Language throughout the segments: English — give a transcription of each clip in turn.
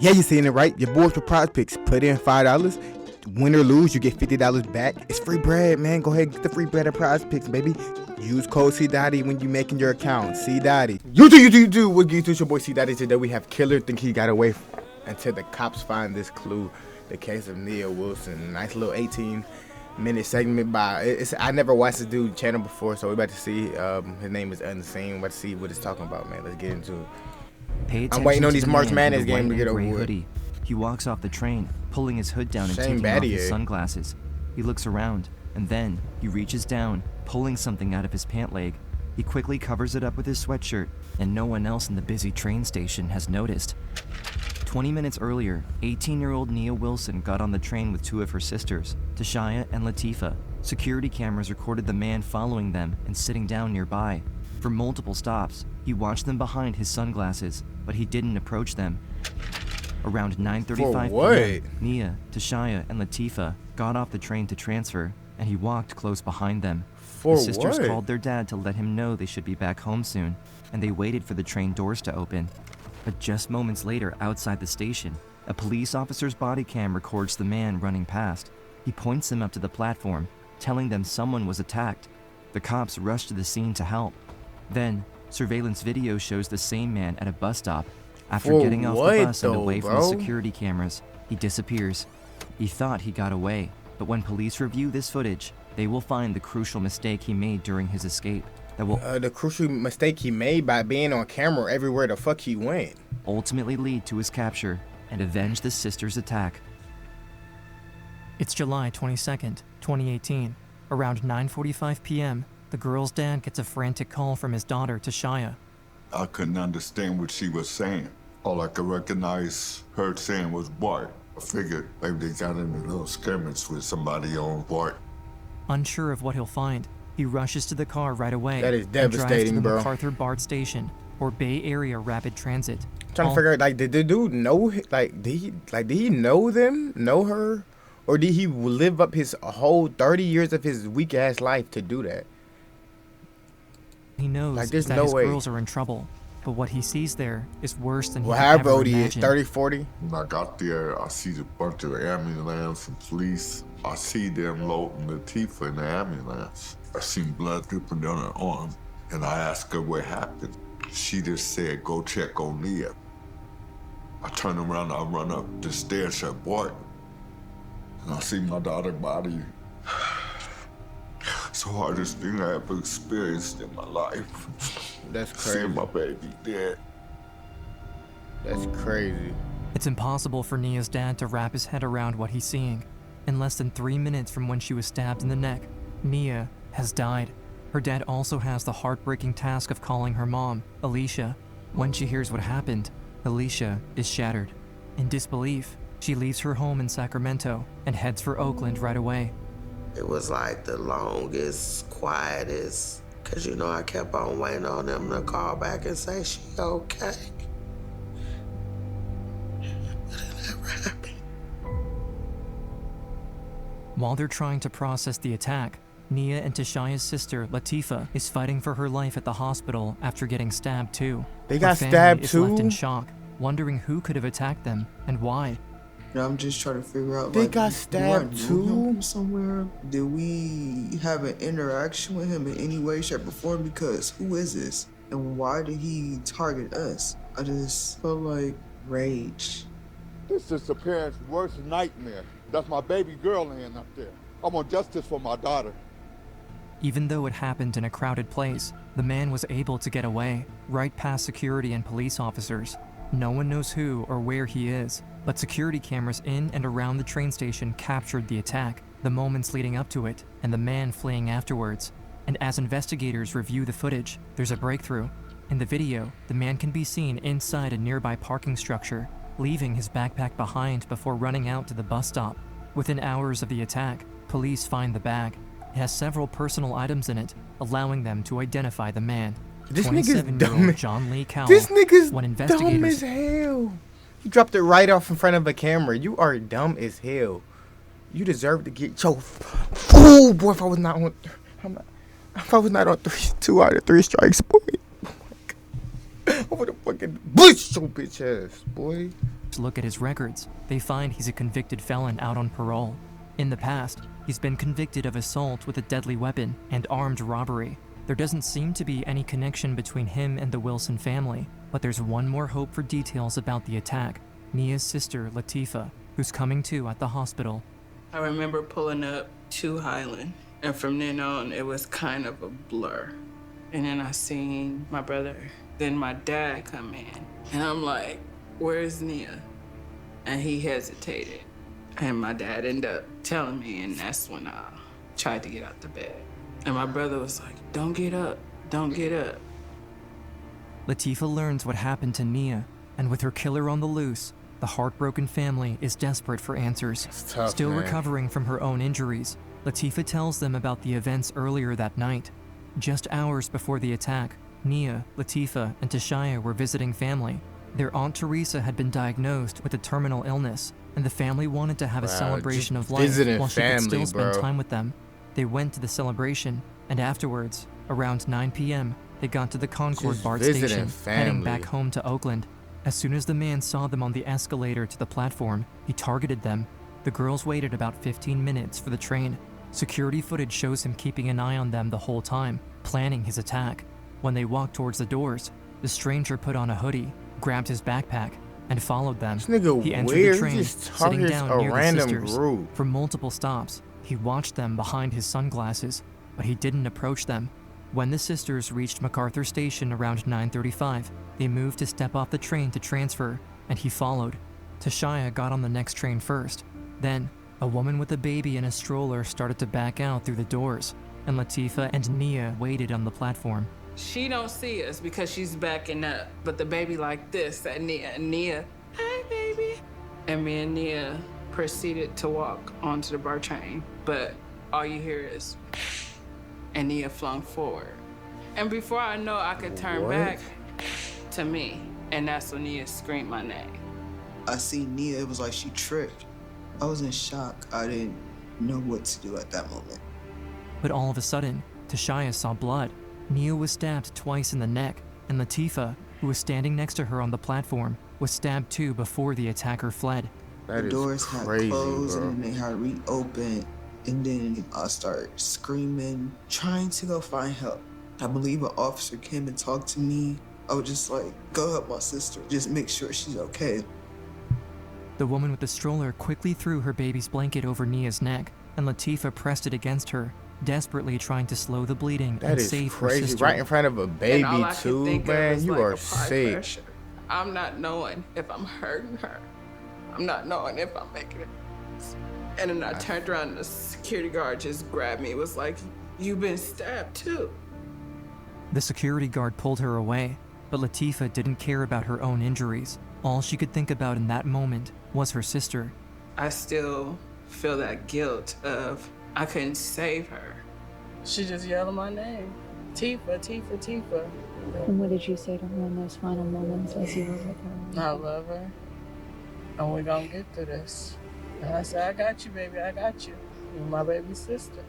Yeah, you seen it right. Your boys for prize picks. Put in $5. Win or lose, you get $50 back. It's free bread, man. Go ahead and get the free bread at Prize Picks, baby. Use code CDotty when you making your account. CDotty. You do. What you do? It's your boy CDotty. Today we have killer think he got away until the cops find this clue. The case of Nia Wilson. Nice little 18-minute segment by. I never watched this dude channel before, so we're about to see. His name is Unseen. We're about to see what it's talking about, man. Let's get into it. I'm waiting on these March Madness games to get over with. He walks off the train, pulling his hood down and taking off his sunglasses. He looks around, and then he reaches down, pulling something out of his pant leg. He quickly covers it up with his sweatshirt, and no one else in the busy train station has noticed. 20 minutes earlier, 18-year-old Nia Wilson got on the train with two of her sisters, Tashaya and Latifah. Security cameras recorded the man following them and sitting down nearby. For multiple stops, he watched them behind his sunglasses, but he didn't approach them. Around 9:35 p.m., Nia, Tashaya, and Latifah got off the train to transfer, and he walked close behind them. The sisters called their dad to let him know they should be back home soon, and they waited for the train doors to open. But just moments later, outside the station, a police officer's body cam records the man running past. He points them up to the platform, telling them someone was attacked. The cops rush to the scene to help. Then, surveillance video shows the same man at a bus stop. After getting off the bus and away from the security cameras, he disappears. He thought he got away, but when police review this footage, they will find the crucial mistake he made during his escape. That will the crucial mistake he made by being on camera everywhere the fuck he went. Ultimately lead to his capture and avenge the sisters' attack. It's July 22nd, 2018. Around 9:45 p.m., the girl's dad gets a frantic call from his daughter, Tashaya. I couldn't understand what she was saying. All I could recognize her saying was Bart. I figured maybe they got into a little skirmish with somebody on Bart. Unsure of what he'll find, he rushes to the car right away. That is devastating, and drives to the bro. MacArthur BART station, or Bay Area Rapid Transit. I'm trying to figure out, like, did the dude know, did he know them, know her, or did he live up his whole 30 years of his weak ass life to do that? He knows that his girls are in trouble, but what he sees there is worse than he could ever imagine. Is 30, 40? When I got there, I see a bunch of ambulance and police. I see them loading Latifah in the ambulance. I seen blood dripping down her arm, and I asked her what happened. She just said, go check on Nia. I turn around, I run up the stairs at Bart, and I see my daughter's body. It's the hardest thing I ever experienced in my life. That's crazy. Seeing my baby dead. That's crazy. It's impossible for Nia's dad to wrap his head around what he's seeing. In less than 3 minutes from when she was stabbed in the neck, Nia has died. Her dad also has the heartbreaking task of calling her mom, Alicia. When she hears what happened, Alicia is shattered. In disbelief, she leaves her home in Sacramento and heads for Oakland right away. It was like the longest, quietest, because I kept on waiting on them to call back and say she okay. But it never happened. While they're trying to process the attack, Nia and Tashaya's sister, Latifah, is fighting for her life at the hospital after getting stabbed too. They got stabbed too? Is left in shock, wondering who could have attacked them and why. I'm just trying to figure out, they got stabbed too? Somewhere? Did we have an interaction with him in any way, shape, or form? Because who is this? And why did he target us? I just felt like rage. This is the parents' worst nightmare. That's my baby girl laying up there. I want justice for my daughter. Even though it happened in a crowded place, the man was able to get away, right past security and police officers. No one knows who or where he is, but security cameras in and around the train station captured the attack, the moments leading up to it, and the man fleeing afterwards. And as investigators review the footage, there's a breakthrough. In the video, the man can be seen inside a nearby parking structure, leaving his backpack behind before running out to the bus stop. Within hours of the attack, police find the bag. It has several personal items in it, allowing them to identify the man. This nigga's dumb. John Lee Cowell. This nigga's dumb as hell. He dropped it right off in front of a camera. You are dumb as hell. You deserve to get your. Oh boy, if I was not on 2 out of 3 strikes, boy. Oh my God. I would have fucking bushed your bitch ass, boy. look at his records, they find he's a convicted felon out on parole. In the past, he's been convicted of assault with a deadly weapon and armed robbery. There doesn't seem to be any connection between him and the Wilson family, but there's one more hope for details about the attack: Nia's sister, Latifah, who's coming to at the hospital. I remember pulling up to Highland, and from then on, it was kind of a blur. And then I seen my brother, then my dad come in, and I'm like, where's Nia? And he hesitated. And my dad ended up telling me, and that's when I tried to get out the bed. And my brother was like, don't get up, don't get up. Latifah learns what happened to Nia, and with her killer on the loose, the heartbroken family is desperate for answers. Tough, Still man. recovering from her own injuries, Latifah tells them about the events earlier that night. Just hours before the attack, Nia, Latifah, and Tashaya were visiting family. Their Aunt Teresa had been diagnosed with a terminal illness, and the family wanted to have a celebration of life while she could still spend time with them. They went to the celebration, and afterwards, around 9 p.m., they got to the Concord Just BART visiting station, heading family. back home to Oakland. As soon as the man saw them on the escalator to the platform, he targeted them. The girls waited about 15 minutes for the train. Security footage shows him keeping an eye on them the whole time, planning his attack. When they walked towards the doors, the stranger put on a hoodie, grabbed his backpack, and followed them. This nigga He entered weird. the train, He just sitting targets down a near the random sisters. group. For multiple stops, he watched them behind his sunglasses, but he didn't approach them. When the sisters reached MacArthur Station around 9:35, they moved to step off the train to transfer, and he followed. Tashaya got on the next train first. Then, a woman with a baby in a stroller started to back out through the doors, and Latifah and Nia waited on the platform. She don't see us because she's backing up, but the baby like this at Nia, and Nia, hi baby. And me and Nia proceeded to walk onto the BART train, but all you hear is, and Nia flung forward. And before I know, I could turn back to me, and that's when Nia screamed my name. I seen Nia, it was like she tripped. I was in shock. I didn't know what to do at that moment. But all of a sudden, Tashaya saw blood. Nia was stabbed twice in the neck, and Latifah, who was standing next to her on the platform, was stabbed too before the attacker fled. That The is doors crazy, had closed bro. and then they had reopened. And then I started screaming, trying to go find help. I believe an officer came and talked to me. I was just like, go help my sister. Just make sure she's okay. The woman with the stroller quickly threw her baby's blanket over Nia's neck, and Latifah pressed it against her, desperately trying to slow the bleeding That and is save her crazy. sister. Right in front of a And baby all I could too, think of man. was You like are a high sick. pressure. I'm not knowing if I'm hurting her. I'm not knowing if I'm making it. And then I turned around and the security guard just grabbed me. It was like, you've been stabbed too. The security guard pulled her away, but Latifah didn't care about her own injuries. All she could think about in that moment was her sister. I still feel that guilt of I couldn't save her. She just yelled my name. Tifa, Tifa, Tifa. And what did you say to her in those final moments as you were with her? I love her. And we're gonna get through this. And I said, I got you, baby, I got you. You're my baby sister.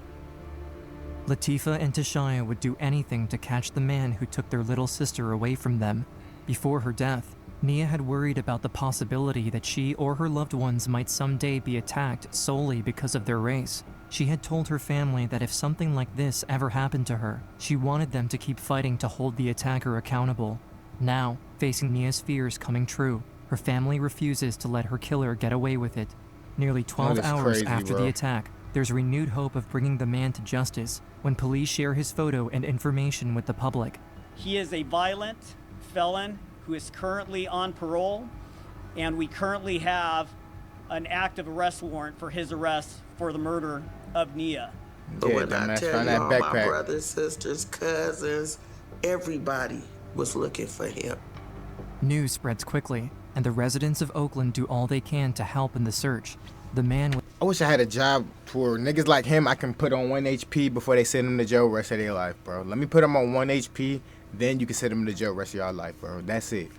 Latifah and Tashaya would do anything to catch the man who took their little sister away from them. Before her death, Nia had worried about the possibility that she or her loved ones might someday be attacked solely because of their race. She had told her family that if something like this ever happened to her, she wanted them to keep fighting to hold the attacker accountable. Now, facing Nia's fears coming true, her family refuses to let her killer get away with it. Nearly 12 That is hours crazy, after bro. the attack, there's renewed hope of bringing the man to justice when police share his photo and information with the public. He is a violent felon who is currently on parole, and we currently have an active arrest warrant for his arrest for the murder of Nia. But Yeah, when I dumbass, tell find you that all my backpack. brothers, sisters, cousins, everybody was looking for him. News spreads quickly, and the residents of Oakland do all they can to help in the search. The man I wish I had a job for niggas like him I can put on 1 HP before they send them to jail rest of their life, bro. Let me put them on 1 HP, then you can send them to jail rest of your life, bro. That's it.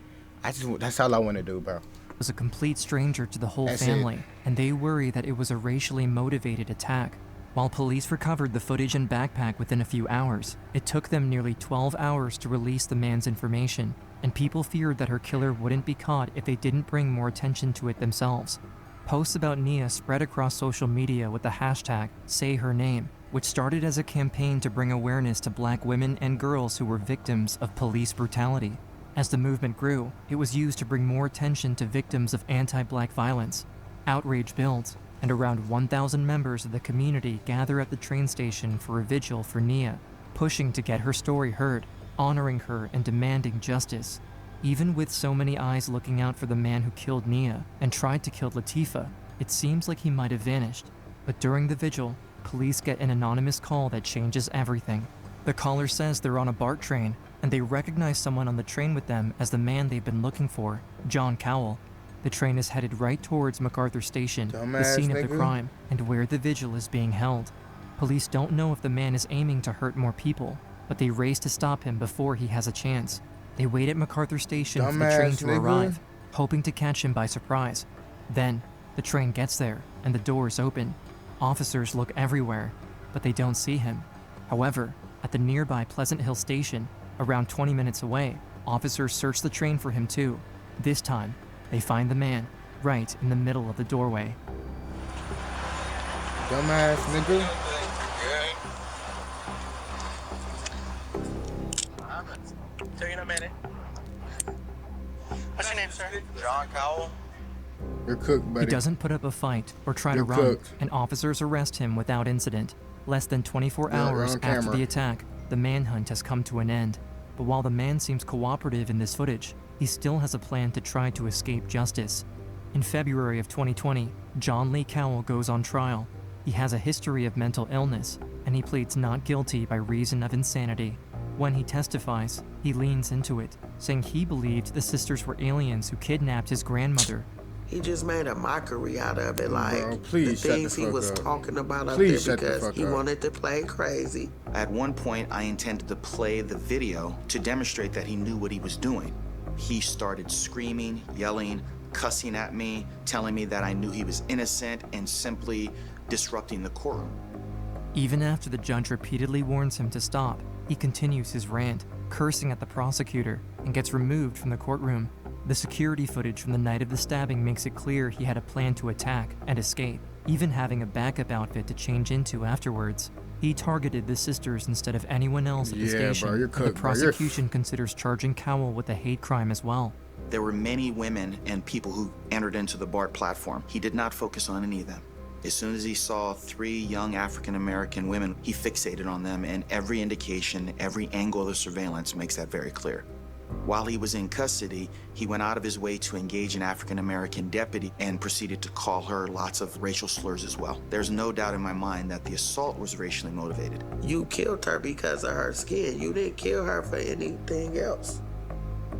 That's all I want to do, bro. was a complete stranger to the whole That's it. family, and they worry that it was a racially motivated attack. While police recovered the footage and backpack within a few hours, it took them nearly 12 hours to release the man's information, and people feared that her killer wouldn't be caught if they didn't bring more attention to it themselves. Posts about Nia spread across social media with the hashtag #SayHerName, which started as a campaign to bring awareness to Black women and girls who were victims of police brutality. As the movement grew, it was used to bring more attention to victims of anti-Black violence. Outrage builds, and around 1,000 members of the community gather at the train station for a vigil for Nia, pushing to get her story heard, honoring her and demanding justice. Even with so many eyes looking out for the man who killed Nia and tried to kill Latifah, it seems like he might have vanished. But during the vigil, police get an anonymous call that changes everything. The caller says they're on a BART train, and they recognize someone on the train with them as the man they've been looking for, John Cowell. The train is headed right towards MacArthur Station, the scene of the crime, and where the vigil is being held. Police don't know if the man is aiming to hurt more people, but they race to stop him before he has a chance. They wait at MacArthur Station for the train to arrive, hoping to catch him by surprise. Then, the train gets there, and the doors open. Officers look everywhere, but they don't see him. However, at the nearby Pleasant Hill Station, around 20 minutes away, officers search the train for him too. This time, they find the man right in the middle of the doorway. Dumbass nigga. Taking a minute. What's your name, sir? John Cowell. You're cooked, buddy. He doesn't put up a fight or try to run, cooked. and officers arrest him without incident. Less than 24 hours after the attack, the manhunt has come to an end. But while the man seems cooperative in this footage, he still has a plan to try to escape justice. In February of 2020, John Lee Cowell goes on trial. He has a history of mental illness, and he pleads not guilty by reason of insanity. When he testifies, he leans into it, saying he believed the sisters were aliens who kidnapped his grandmother. He just made a mockery out of it, like Bro, please the shut things the he fuck was up. talking about up Please there shut the because fuck he up. wanted to play crazy. At one point, I intended to play the video to demonstrate that he knew what he was doing. He started screaming, yelling, cussing at me, telling me that I knew he was innocent, and simply disrupting the courtroom. Even after the judge repeatedly warns him to stop, he continues his rant, cursing at the prosecutor, and gets removed from the courtroom. The security footage from the night of the stabbing makes it clear he had a plan to attack and escape, even having a backup outfit to change into afterwards. He targeted the sisters instead of anyone else at the station, bro, you're and cooked, the bro. You're prosecution considers charging Cowell with a hate crime as well. There were many women and people who entered into the BART platform. He did not focus on any of them. As soon as he saw 3 young African-American women, he fixated on them, and every indication, every angle of the surveillance makes that very clear. While he was in custody, he went out of his way to engage an African-American deputy and proceeded to call her lots of racial slurs as well. There's no doubt in my mind that the assault was racially motivated. You killed her because of her skin. You didn't kill her for anything else.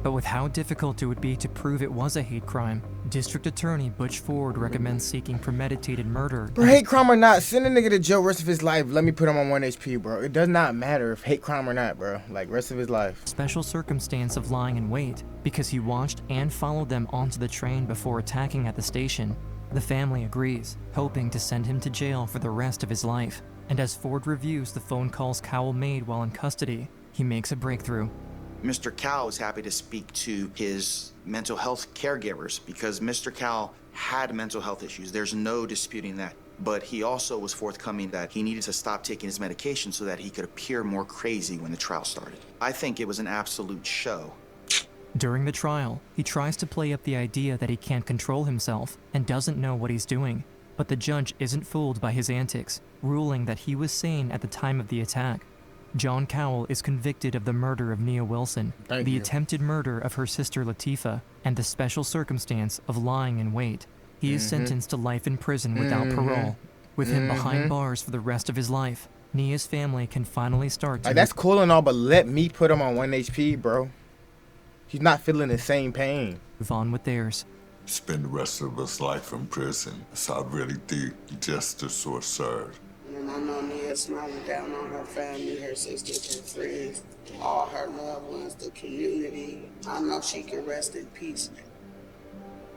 But with how difficult it would be to prove it was a hate crime, District Attorney Butch Ford recommends seeking premeditated murder. Bro, hate crime or not, send a nigga to jail rest of his life. Let me put him on 1 HP, bro. It does not matter if hate crime or not, bro. Like, rest of his life. Special circumstance of lying in wait because he watched and followed them onto the train before attacking at the station. The family agrees, hoping to send him to jail for the rest of his life. And as Ford reviews the phone calls Cowell made while in custody, he makes a breakthrough. Mr. Cowell is happy to speak to his mental health caregivers because Mr. Cowell had mental health issues. There's no disputing that. But he also was forthcoming that he needed to stop taking his medication so that he could appear more crazy when the trial started. I think it was an absolute show. During the trial, he tries to play up the idea that he can't control himself and doesn't know what he's doing. But the judge isn't fooled by his antics, ruling that he was sane at the time of the attack. John Cowell is convicted of the murder of Nia Wilson, the attempted murder of her sister Latifah, and the special circumstance of lying in wait. He is sentenced to life in prison without parole. With him behind bars for the rest of his life, Nia's family can finally start to... Like, that's cool and all, but let me put him on 1 HP, bro. He's not feeling the same pain. move on with theirs. Spend the rest of his life in prison. So I really think justice was served. And I know Nia smiling down on her family, her sisters and friends, all her loved ones, the community. I know she can rest in peace.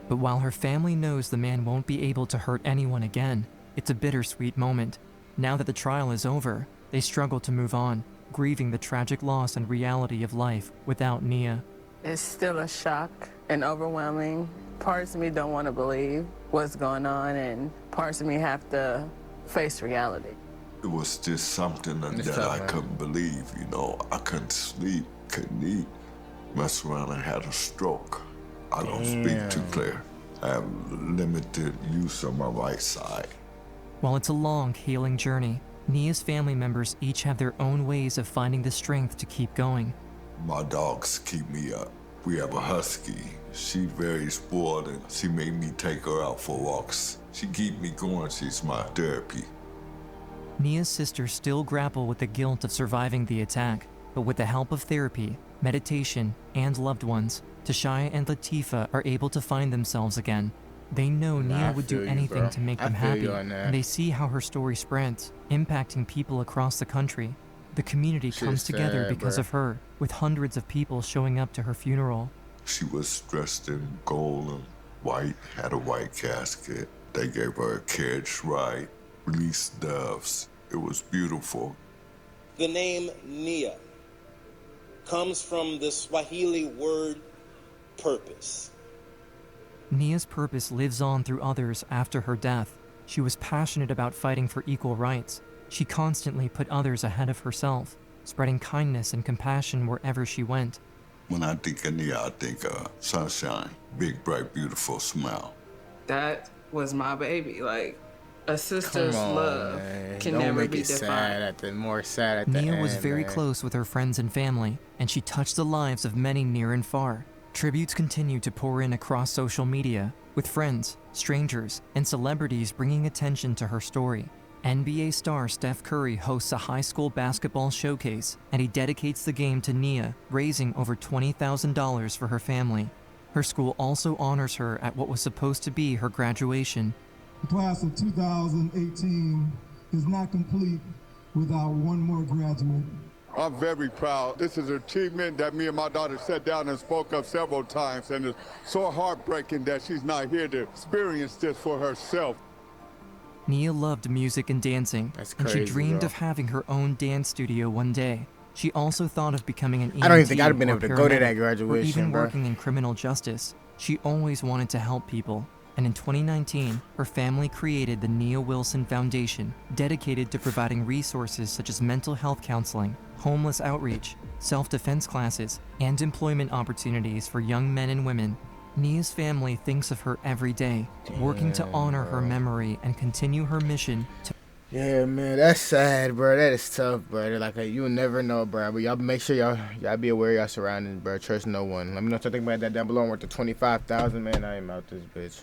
But while her family knows the man won't be able to hurt anyone again, it's a bittersweet moment. Now that the trial is over, they struggle to move on, grieving the tragic loss and reality of life without Nia. It's still a shock and overwhelming. Parts of me don't want to believe what's going on, and parts of me have to face reality. It was just something that I couldn't believe, you know. I couldn't sleep, couldn't eat. Messed around and had a stroke. I don't speak too clear. I have limited use of my right side. While it's a long, healing journey, Nia's family members each have their own ways of finding the strength to keep going. My dogs keep me up. We have a husky. She's very spoiled and she made me take her out for walks. She keep me going. She's my therapy. Nia's sisters still grapple with the guilt of surviving the attack, but with the help of therapy, meditation, and loved ones, Tashaya and Latifah are able to find themselves again. They know Nia would do anything to make them happy, and they see how her story spreads, impacting people across the country. The community comes together because of her, with hundreds of people showing up to her funeral. She was dressed in gold and white, had a white casket. They gave her a carriage ride, released doves. It was beautiful. The name Nia comes from the Swahili word purpose. Nia's purpose lives on through others after her death. She was passionate about fighting for equal rights. She constantly put others ahead of herself, spreading kindness and compassion wherever she went. When I think of Nia, I think of sunshine, big, bright, beautiful smile. That was my baby. Like, a sister's love can never be defined. Nia was very close with her friends and family, and she touched the lives of many near and far. Tributes continue to pour in across social media, with friends, strangers, and celebrities bringing attention to her story. NBA star Steph Curry hosts a high school basketball showcase, and he dedicates the game to Nia, raising over $20,000 for her family. Her school also honors her at what was supposed to be her graduation. The class of 2018 is not complete without one more graduate. I'm very proud. This is an achievement that me and my daughter sat down and spoke of several times, and it's so heartbreaking that she's not here to experience this for herself. Nia loved music and dancing, and she dreamed of having her own dance studio one day. She also thought of becoming an EMT, I don't even think I'd have been able to go to that graduation, or even bro. working in criminal justice. She always wanted to help people, and in 2019, her family created the Nia Wilson Foundation, dedicated to providing resources such as mental health counseling, homeless outreach, self-defense classes, and employment opportunities for young men and women. Nia's family thinks of her every day, working to honor her memory and continue her mission to... Yeah, man, that's sad, bro. That is tough, bro. Like, you'll never know, bro. But y'all make sure y'all be aware of y'all surroundings, bro. Trust no one. Let me know what you think about that down below. I'm worth the 25,000, man. I am out this bitch.